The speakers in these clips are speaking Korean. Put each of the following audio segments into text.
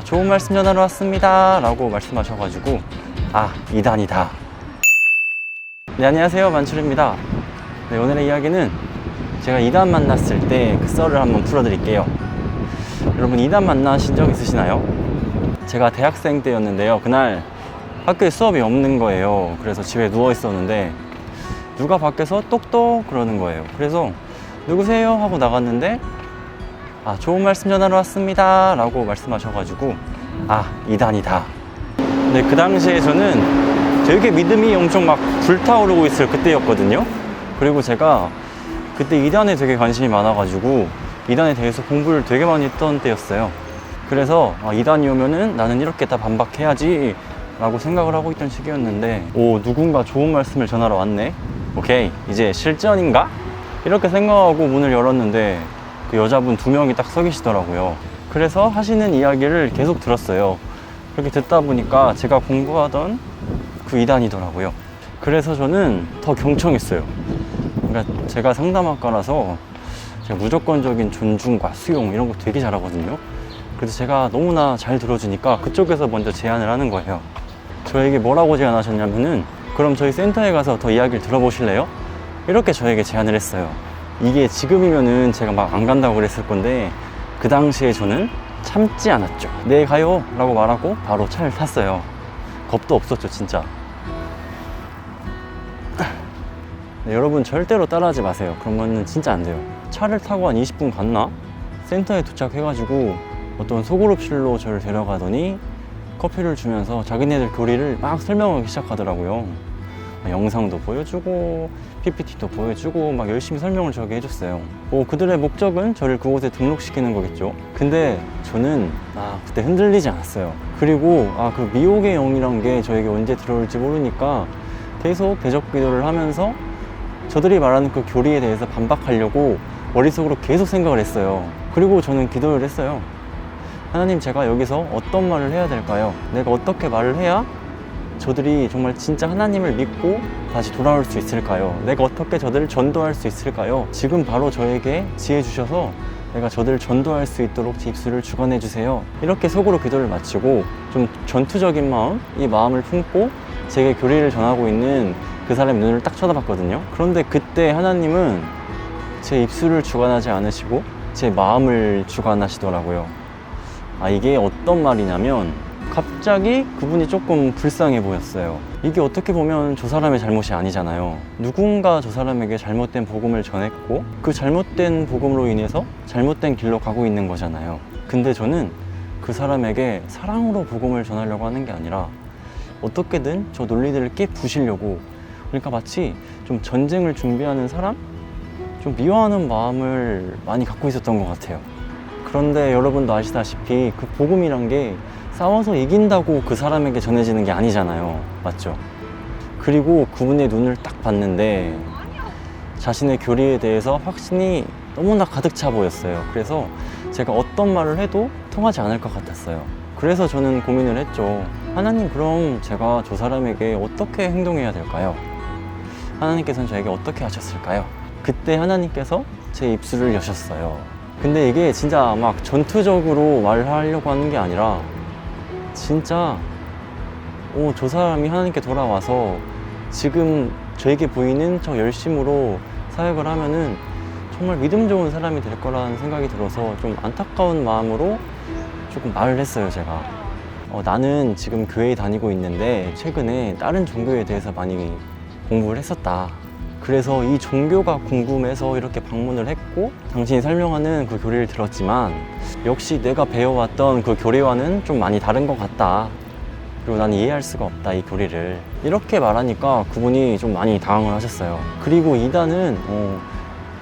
좋은 말씀 전하러 왔습니다 라고 말씀하셔가지고 이단이다. 네, 안녕하세요, 만출입니다. 네, 오늘의 이야기는 제가 이단 만났을 때 그 썰을 한번 풀어드릴게요. 여러분, 이단 만나신 적 있으시나요? 제가 대학생 때였는데요. 그날 학교에 수업이 없는 거예요. 그래서 집에 누워 있었는데 누가 밖에서 똑똑 그러는 거예요. 그래서 누구세요? 하고 나갔는데 좋은 말씀 전하러 왔습니다 라고 말씀하셔가지고 이단이다. 근데 그 당시에 저는 되게 믿음이 엄청 막 불타오르고 있을 그때였거든요. 그리고 제가 그때 이단에 되게 관심이 많아가지고 이단에 대해서 공부를 되게 많이 했던 때였어요. 그래서 이단이 오면은 나는 이렇게 다 반박해야지 라고 생각을 하고 있던 시기였는데 누군가 좋은 말씀을 전하러 왔네. 오케이, 이제 실전인가? 이렇게 생각하고 문을 열었는데 그 여자분 2명이 딱 서 계시더라고요. 그래서 하시는 이야기를 계속 들었어요. 그렇게 듣다 보니까 제가 공부하던 그 이단이더라고요. 그래서 저는 더 경청했어요. 그러니까 제가 상담학과라서 제가 무조건적인 존중과 수용 이런 거 되게 잘하거든요. 그래서 제가 너무나 잘 들어주니까 그쪽에서 먼저 제안을 하는 거예요. 저에게 뭐라고 제안하셨냐면은 그럼 저희 센터에 가서 더 이야기를 들어보실래요? 이렇게 저에게 제안을 했어요. 이게 지금이면은 제가 막 안 간다고 그랬을 건데 그 당시에 저는 참지 않았죠. 네, 가요 라고 말하고 바로 차를 탔어요. 겁도 없었죠, 진짜. 네, 여러분 절대로 따라하지 마세요. 그런 거는 진짜 안 돼요. 차를 타고 한 20분 갔나? 센터에 도착해가지고 어떤 소그룹실로 저를 데려가더니 커피를 주면서 자기네들 교리를 막 설명하기 시작하더라고요. 영상도 보여주고 PPT도 보여주고 막 열심히 설명을 저에게 해줬어요. 그들의 목적은 저를 그곳에 등록시키는 거겠죠. 근데 저는 그때 흔들리지 않았어요. 그리고 그 미혹의 영이란 게 저에게 언제 들어올지 모르니까 계속 대적 기도를 하면서 저들이 말하는 그 교리에 대해서 반박하려고 머릿속으로 계속 생각을 했어요. 그리고 저는 기도를 했어요. 하나님, 제가 여기서 어떤 말을 해야 될까요? 내가 어떻게 말을 해야 저들이 정말 진짜 하나님을 믿고 다시 돌아올 수 있을까요? 내가 어떻게 저들을 전도할 수 있을까요? 지금 바로 저에게 지혜 주셔서 내가 저들을 전도할 수 있도록 제 입술을 주관해 주세요. 이렇게 속으로 기도를 마치고 좀 전투적인 마음, 이 마음을 품고 제게 교리를 전하고 있는 그 사람의 눈을 딱 쳐다봤거든요. 그런데 그때 하나님은 제 입술을 주관하지 않으시고 제 마음을 주관하시더라고요. 이게 어떤 말이냐면 갑자기 그분이 조금 불쌍해 보였어요. 이게 어떻게 보면 저 사람의 잘못이 아니잖아요. 누군가 저 사람에게 잘못된 복음을 전했고 그 잘못된 복음으로 인해서 잘못된 길로 가고 있는 거잖아요. 근데 저는 그 사람에게 사랑으로 복음을 전하려고 하는 게 아니라 어떻게든 저 논리들을 깨부시려고, 그러니까 마치 좀 전쟁을 준비하는 사람? 좀 미워하는 마음을 많이 갖고 있었던 것 같아요. 그런데 여러분도 아시다시피 그 복음이란 게 싸워서 이긴다고 그 사람에게 전해지는 게 아니잖아요. 맞죠? 그리고 그분의 눈을 딱 봤는데 자신의 교리에 대해서 확신이 너무나 가득 차 보였어요. 그래서 제가 어떤 말을 해도 통하지 않을 것 같았어요. 그래서 저는 고민을 했죠. 하나님, 그럼 제가 저 사람에게 어떻게 행동해야 될까요? 하나님께서는 저에게 어떻게 하셨을까요? 그때 하나님께서 제 입술을 여셨어요. 근데 이게 진짜 막 전투적으로 말을 하려고 하는 게 아니라 진짜 저 사람이 하나님께 돌아와서 지금 저에게 보이는 저 열심으로 사역을 하면은 정말 믿음 좋은 사람이 될 거라는 생각이 들어서 좀 안타까운 마음으로 조금 말을 했어요. 제가 나는 지금 교회에 다니고 있는데 최근에 다른 종교에 대해서 많이 공부를 했었다. 그래서 이 종교가 궁금해서 이렇게 방문을 했고 당신이 설명하는 그 교리를 들었지만 역시 내가 배워왔던 그 교리와는 좀 많이 다른 것 같다. 그리고 나는 이해할 수가 없다, 이 교리를. 이렇게 말하니까 그분이 좀 많이 당황을 하셨어요. 그리고 이단은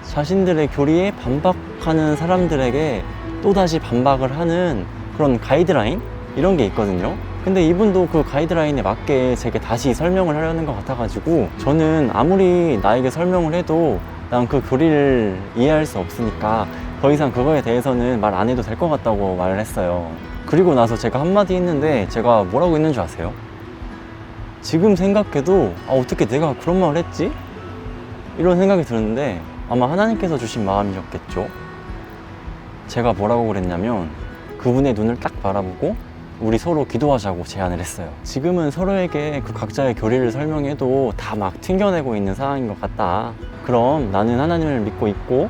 자신들의 교리에 반박하는 사람들에게 또다시 반박을 하는 그런 가이드라인? 이런 게 있거든요. 근데 이분도 그 가이드라인에 맞게 제게 다시 설명을 하려는 것 같아가지고 저는 아무리 나에게 설명을 해도 난 그 교리를 이해할 수 없으니까 더 이상 그거에 대해서는 말 안 해도 될 것 같다고 말을 했어요. 그리고 나서 제가 한마디 했는데 제가 뭐라고 했는 줄 아세요? 지금 생각해도 어떻게 내가 그런 말을 했지? 이런 생각이 들었는데 아마 하나님께서 주신 마음이었겠죠. 제가 뭐라고 그랬냐면 그분의 눈을 딱 바라보고 우리 서로 기도하자고 제안을 했어요. 지금은 서로에게 그 각자의 교리를 설명해도 다 막 튕겨내고 있는 상황인 것 같다. 그럼 나는 하나님을 믿고 있고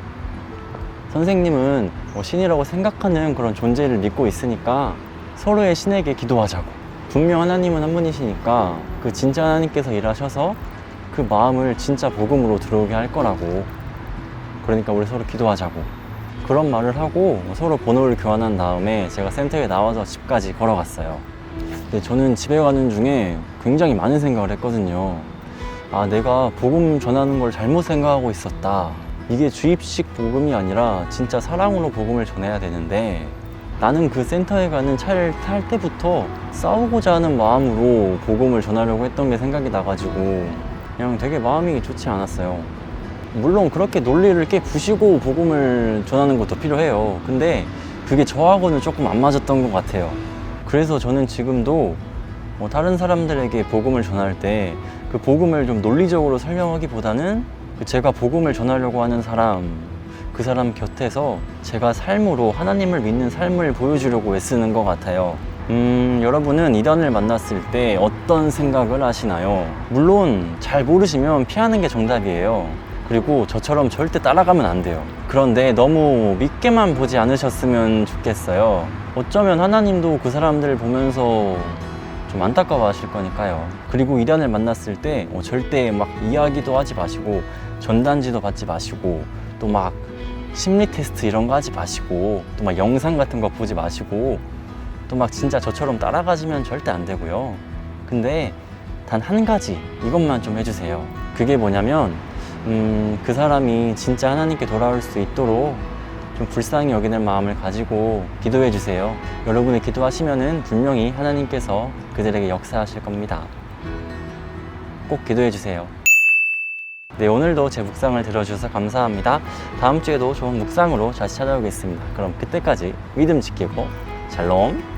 선생님은 신이라고 생각하는 그런 존재를 믿고 있으니까 서로의 신에게 기도하자고. 분명 하나님은 한 분이시니까 그 진짜 하나님께서 일하셔서 그 마음을 진짜 복음으로 들어오게 할 거라고. 그러니까 우리 서로 기도하자고. 그런 말을 하고 서로 번호를 교환한 다음에 제가 센터에 나와서 집까지 걸어갔어요. 근데 저는 집에 가는 중에 굉장히 많은 생각을 했거든요. 아, 내가 복음 전하는 걸 잘못 생각하고 있었다. 이게 주입식 복음이 아니라 진짜 사랑으로 복음을 전해야 되는데 나는 그 센터에 가는 차를 탈 때부터 싸우고자 하는 마음으로 복음을 전하려고 했던 게 생각이 나가지고 그냥 되게 마음이 좋지 않았어요. 물론 그렇게 논리를 꽤 부시고 복음을 전하는 것도 필요해요. 근데 그게 저하고는 조금 안 맞았던 것 같아요. 그래서 저는 지금도 다른 사람들에게 복음을 전할 때 그 복음을 좀 논리적으로 설명하기보다는 제가 복음을 전하려고 하는 사람, 그 사람 곁에서 제가 삶으로 하나님을 믿는 삶을 보여주려고 애쓰는 것 같아요. 여러분은 이단을 만났을 때 어떤 생각을 하시나요? 물론 잘 모르시면 피하는 게 정답이에요. 그리고 저처럼 절대 따라가면 안 돼요. 그런데 너무 믿게만 보지 않으셨으면 좋겠어요. 어쩌면 하나님도 그 사람들을 보면서 좀 안타까워 하실 거니까요. 그리고 이단을 만났을 때 절대 막 이야기도 하지 마시고 전단지도 받지 마시고 또 막 심리 테스트 이런 거 하지 마시고 또 막 영상 같은 거 보지 마시고 또 막 진짜 저처럼 따라가시면 절대 안 되고요. 근데 단 한 가지 이것만 좀 해주세요. 그게 뭐냐면 그 사람이 진짜 하나님께 돌아올 수 있도록 좀 불쌍히 여기는 마음을 가지고 기도해 주세요. 여러분이 기도하시면은 분명히 하나님께서 그들에게 역사하실 겁니다. 꼭 기도해 주세요. 네, 오늘도 제 묵상을 들어주셔서 감사합니다. 다음 주에도 좋은 묵상으로 다시 찾아오겠습니다. 그럼 그때까지 믿음 지키고 샬롬.